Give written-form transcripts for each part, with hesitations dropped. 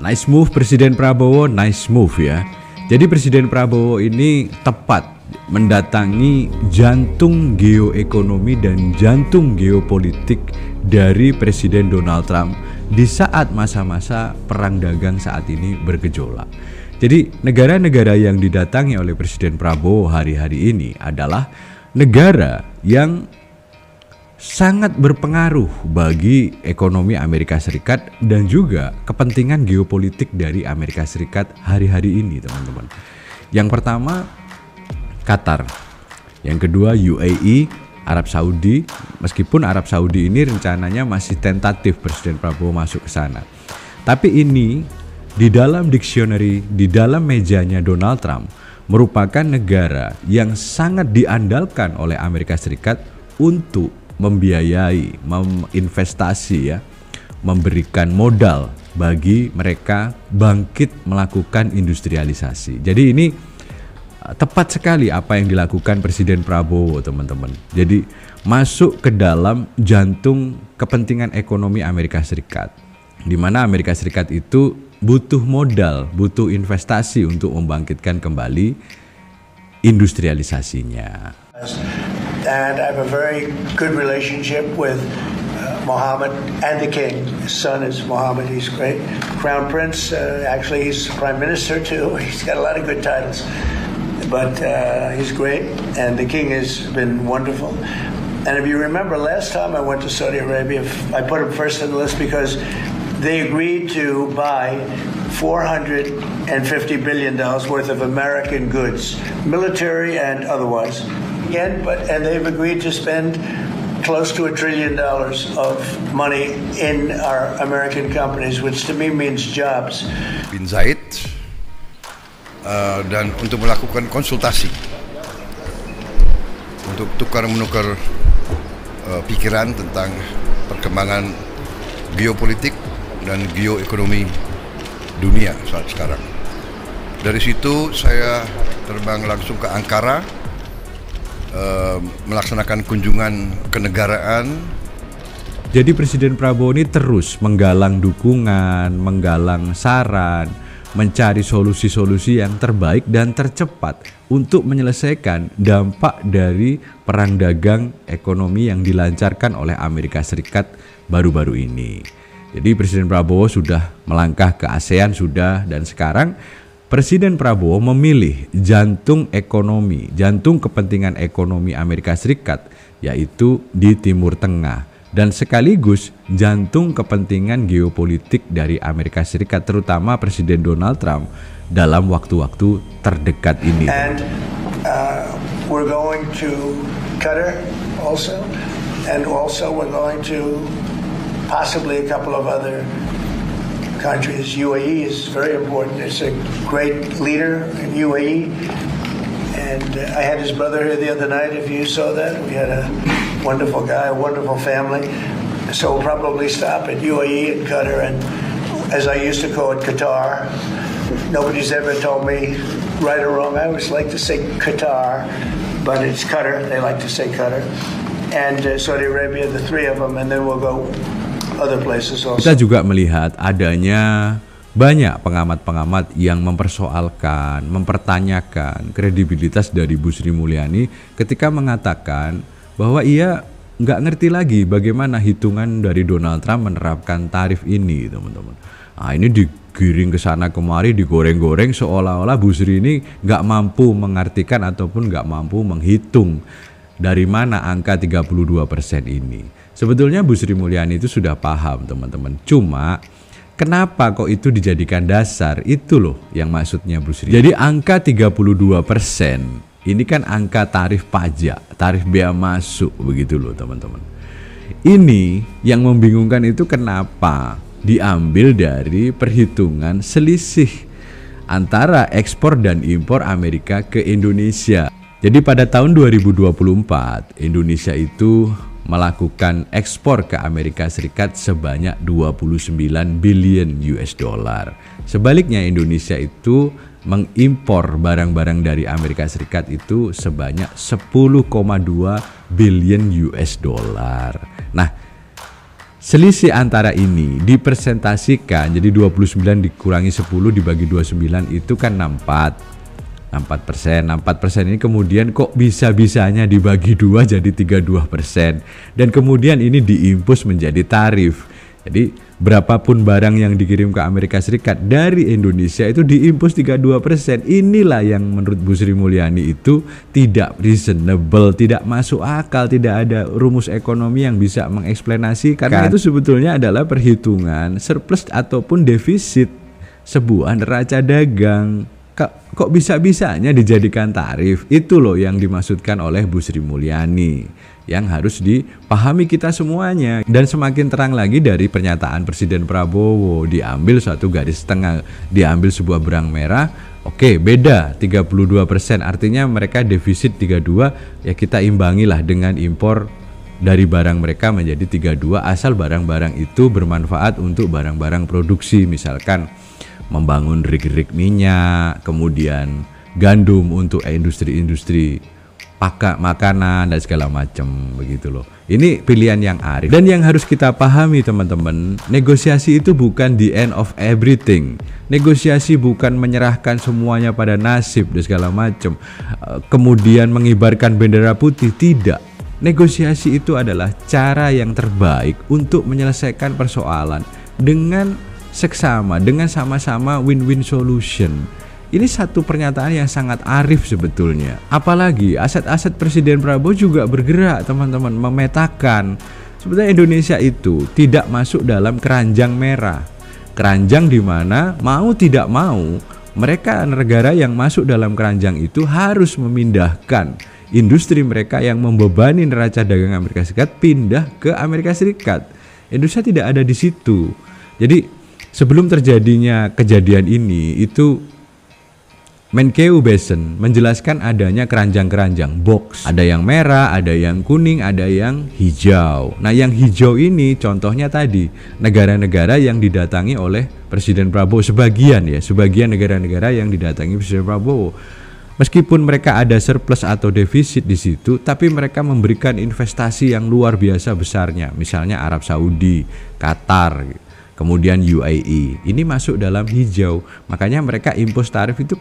Nice move Presiden Prabowo, nice move ya. Jadi Presiden Prabowo ini tepat mendatangi jantung geoekonomi dan jantung geopolitik dari Presiden Donald Trump di saat masa-masa perang dagang saat ini bergejolak. Jadi negara-negara yang didatangi oleh Presiden Prabowo hari-hari ini adalah negara yang sangat berpengaruh bagi ekonomi Amerika Serikat dan juga kepentingan geopolitik dari Amerika Serikat hari-hari ini, teman-teman. Yang pertama, Qatar. Yang kedua, UAE, Arab Saudi. Meskipun Arab Saudi ini rencananya masih tentatif Presiden Prabowo masuk ke sana. Tapi ini di dalam dictionary, di dalam mejanya Donald Trump merupakan negara yang sangat diandalkan oleh Amerika Serikat untuk membiayai, menginvestasi ya, memberikan modal bagi mereka bangkit melakukan industrialisasi. Jadi ini tepat sekali apa yang dilakukan Presiden Prabowo, teman-teman. Jadi masuk ke dalam jantung kepentingan ekonomi Amerika Serikat, di mana Amerika Serikat itu butuh modal, butuh investasi untuk membangkitkan kembali industrialisasinya. And I have a very good relationship with Mohammed and the king. His son is Mohammed. He's great. Crown Prince, actually he's Prime Minister too. He's got a lot of good titles. But he's great. And the king has been wonderful. And if you remember, last time I went to Saudi Arabia, I put him first on the list because they agreed to buy $450 billion worth of American goods, military and otherwise. And they've agreed to spend close to $1 trillion of money in our American companies, which to me means jobs. Bin Zayed dan untuk melakukan konsultasi, untuk tukar-menukar pikiran tentang perkembangan geopolitik dan geoekonomi dunia saat sekarang. Dari situ saya terbang langsung ke Ankara, melaksanakan kunjungan kenegaraan. Jadi Presiden Prabowo ini terus menggalang dukungan, menggalang saran, mencari solusi-solusi yang terbaik dan tercepat untuk menyelesaikan dampak dari perang dagang ekonomi yang dilancarkan oleh Amerika Serikat baru-baru ini. Jadi Presiden Prabowo sudah melangkah ke ASEAN dan sekarang Presiden Prabowo memilih jantung ekonomi, jantung kepentingan ekonomi Amerika Serikat, yaitu di Timur Tengah, dan sekaligus jantung kepentingan geopolitik dari Amerika Serikat, terutama Presiden Donald Trump dalam waktu-waktu terdekat ini. And we're going to Qatar also, and also we're going to possibly a couple of other countries. UAE is very important. It's a great leader in UAE. And I had his brother here the other night, if you saw that. We had a wonderful guy, a wonderful family. So we'll probably stop at UAE and Qatar, and as I used to call it, Qatar. Nobody's ever told me right or wrong. I always like to say Qatar, but it's Qatar. They like to say Qatar. And Saudi Arabia, the three of them, and then we'll go other places also. Kita juga melihat adanya banyak pengamat-pengamat yang mempersoalkan, mempertanyakan kredibilitas dari Bu Sri Mulyani ketika mengatakan bahwa ia nggak ngerti lagi bagaimana hitungan dari Donald Trump menerapkan tarif ini, teman-teman. Nah, ini digiring ke sana kemari, digoreng-goreng seolah-olah Bu Sri ini nggak mampu mengartikan ataupun nggak mampu menghitung dari mana angka 32% ini. Sebetulnya Bu Sri Mulyani itu sudah paham, teman-teman. Cuma kenapa kok itu dijadikan dasar? Itu loh yang maksudnya Bu Sri. Jadi angka 32% ini kan angka tarif pajak, tarif bea masuk, begitu loh, teman-teman. Ini yang membingungkan itu kenapa diambil dari perhitungan selisih antara ekspor dan impor Amerika ke Indonesia. Jadi pada tahun 2024 Indonesia itu melakukan ekspor ke Amerika Serikat sebanyak 29 billion US dollar. Sebaliknya Indonesia itu mengimpor barang-barang dari Amerika Serikat itu sebanyak 10,2 billion US dollar. Nah, selisih antara ini dipresentasikan, jadi 29 dikurangi 10 dibagi 29 itu kan 64%. 64% ini kemudian kok bisa-bisanya dibagi 2 jadi 32%. Dan kemudian ini diimpus menjadi tarif. Jadi berapapun barang yang dikirim ke Amerika Serikat dari Indonesia itu diimpus 32%. Inilah yang menurut Bu Sri Mulyani itu tidak reasonable, tidak masuk akal, tidak ada rumus ekonomi yang bisa mengeksplanasi. Karena itu sebetulnya adalah perhitungan surplus ataupun defisit sebuah neraca dagang. Kok bisa-bisanya dijadikan tarif? Itu loh yang dimaksudkan oleh Bu Sri Mulyani, yang harus dipahami kita semuanya. Dan semakin terang lagi dari pernyataan Presiden Prabowo, diambil satu garis tengah, diambil sebuah benang merah. Oke, beda 32%, artinya mereka defisit 32, ya kita imbangilah dengan impor dari barang mereka menjadi 32, asal barang-barang itu bermanfaat untuk barang-barang produksi, misalkan membangun rig-rig minyak, kemudian gandum untuk industri-industri makanan dan segala macam, begitu loh. Ini pilihan yang arif. Dan yang harus kita pahami teman-teman, negosiasi itu bukan the end of everything. Negosiasi bukan menyerahkan semuanya pada nasib dan segala macam, kemudian mengibarkan bendera putih, tidak. Negosiasi itu adalah cara yang terbaik untuk menyelesaikan persoalan dengan seksama, dengan sama-sama win-win solution. Ini satu pernyataan yang sangat arif sebetulnya. Apalagi aset-aset Presiden Prabowo juga bergerak, teman-teman, memetakan sebetulnya Indonesia itu tidak masuk dalam keranjang merah. Keranjang di mana mau tidak mau mereka negara yang masuk dalam keranjang itu harus memindahkan industri mereka yang membebani neraca dagang Amerika Serikat pindah ke Amerika Serikat. Indonesia tidak ada di situ. Jadi sebelum terjadinya kejadian ini, itu Menkeu Besen menjelaskan adanya keranjang-keranjang box. Ada yang merah, ada yang kuning, ada yang hijau. Nah, yang hijau ini contohnya tadi negara-negara yang didatangi oleh Presiden Prabowo, sebagian negara-negara yang didatangi Presiden Prabowo. Meskipun mereka ada surplus atau defisit di situ, tapi mereka memberikan investasi yang luar biasa besarnya. Misalnya Arab Saudi, Qatar, kemudian UAE, ini masuk dalam hijau. Makanya mereka impos tarif itu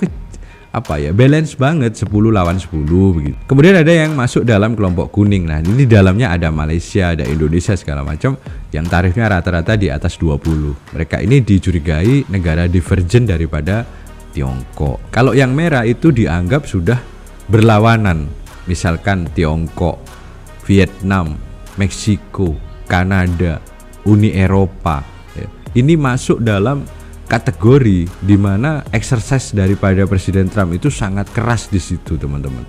balance banget, 10 lawan 10 begitu. Kemudian ada yang masuk dalam kelompok kuning. Nah, ini di dalamnya ada Malaysia, ada Indonesia segala macam yang tarifnya rata-rata di atas 20. Mereka ini dicurigai negara divergen daripada Tiongkok. Kalau yang merah itu dianggap sudah berlawanan. Misalkan Tiongkok, Vietnam, Meksiko, Kanada, Uni Eropa. Ini masuk dalam kategori di mana exercise daripada Presiden Trump itu sangat keras di situ, teman-teman.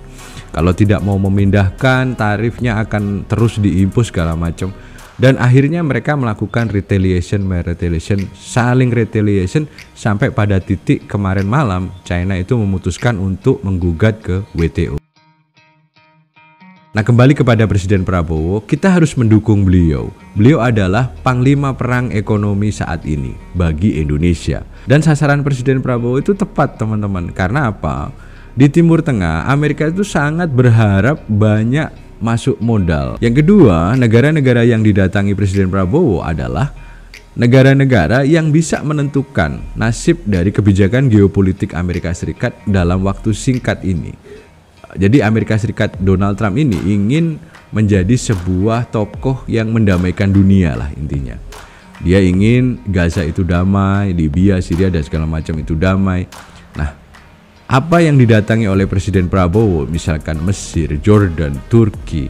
Kalau tidak mau memindahkan, tarifnya akan terus diimpus segala macam. Dan akhirnya mereka melakukan retaliation, saling retaliation sampai pada titik kemarin malam China itu memutuskan untuk menggugat ke WTO. Nah, kembali kepada Presiden Prabowo, kita harus mendukung beliau. Beliau adalah panglima perang ekonomi saat ini bagi Indonesia. Dan sasaran Presiden Prabowo itu tepat, teman-teman. Karena apa? Di Timur Tengah, Amerika itu sangat berharap banyak masuk modal. Yang kedua, negara-negara yang didatangi Presiden Prabowo adalah negara-negara yang bisa menentukan nasib dari kebijakan geopolitik Amerika Serikat dalam waktu singkat ini. Jadi Amerika Serikat Donald Trump ini ingin menjadi sebuah tokoh yang mendamaikan dunia lah intinya. Dia ingin Gaza itu damai, Libya, Syria dan segala macam itu damai. Nah, apa yang didatangi oleh Presiden Prabowo, misalkan Mesir, Jordan, Turki,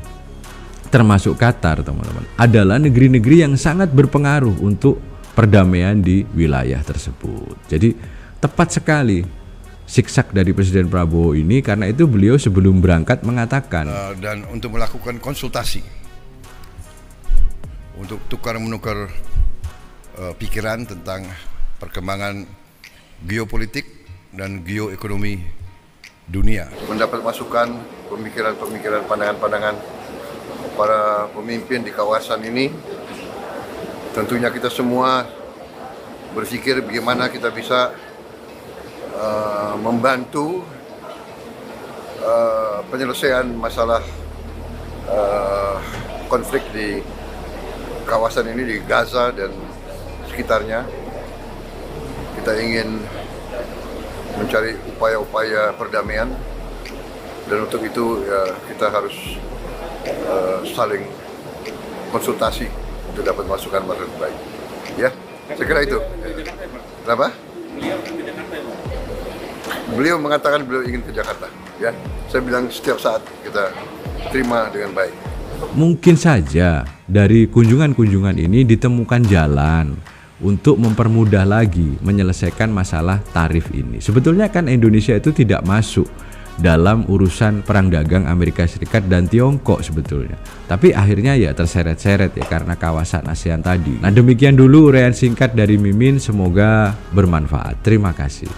termasuk Qatar, teman-teman, adalah negeri-negeri yang sangat berpengaruh untuk perdamaian di wilayah tersebut. Jadi tepat sekali siksak dari Presiden Prabowo ini, karena itu beliau sebelum berangkat mengatakan dan untuk melakukan konsultasi untuk tukar-menukar pikiran tentang perkembangan geopolitik dan geoekonomi dunia, mendapat masukan, pemikiran-pemikiran, pandangan-pandangan para pemimpin di kawasan ini. Tentunya kita semua berpikir bagaimana kita bisa membantu penyelesaian masalah konflik di kawasan ini di Gaza dan sekitarnya. Kita ingin mencari upaya-upaya perdamaian, dan untuk itu ya, kita harus saling konsultasi untuk dapat masukan yang baik. Ya, saya kira itu. Kenapa? Beliau mengatakan beliau ingin ke Jakarta. Ya, saya bilang setiap saat kita terima dengan baik. Mungkin saja dari kunjungan-kunjungan ini ditemukan jalan untuk mempermudah lagi menyelesaikan masalah tarif ini. Sebetulnya kan Indonesia itu tidak masuk dalam urusan perang dagang Amerika Serikat dan Tiongkok sebetulnya. Tapi akhirnya ya terseret-seret ya karena kawasan ASEAN tadi. Nah, demikian dulu uraian singkat dari Mimin, semoga bermanfaat. Terima kasih.